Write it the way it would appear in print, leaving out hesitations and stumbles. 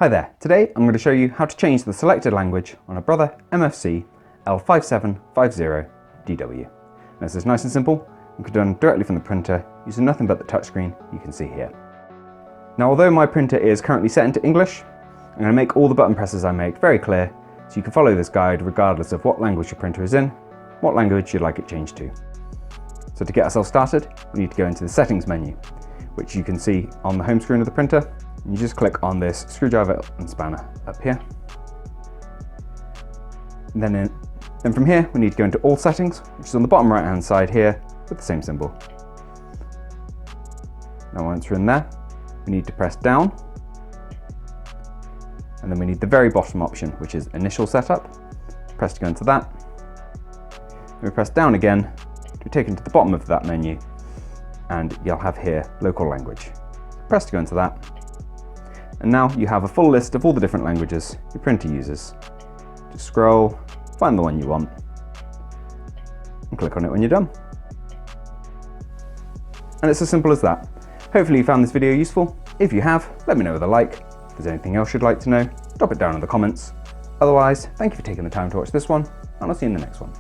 Hi there, today I'm going to show you how to change the selected language on a Brother MFC-L5750DW. This is nice and simple and can be done directly from the printer using nothing but the touchscreen you can see here. Now although my printer is currently set into English, I'm going to make all the button presses I make very clear so you can follow this guide regardless of what language your printer is in, what language you'd like it changed to. So to get ourselves started, we need to go into the settings menu, which you can see on the home screen of the printer. You just click on this screwdriver and spanner up here. And then from here, we need to go into all settings, which is on the bottom right hand side here with the same symbol. Now once we're in there, we need to press down. And then we need the very bottom option, which is initial setup. Press to go into that. And we press down again to be taken to the bottom of that menu, and you'll have here local language. Press to go into that. And now you have a full list of all the different languages your printer uses. Just scroll, find the one you want, and click on it when you're done. And it's as simple as that. Hopefully you found this video useful. If you have, let me know with a like. If there's anything else you'd like to know, drop it down in the comments. Otherwise, thank you for taking the time to watch this one, and I'll see you in the next one.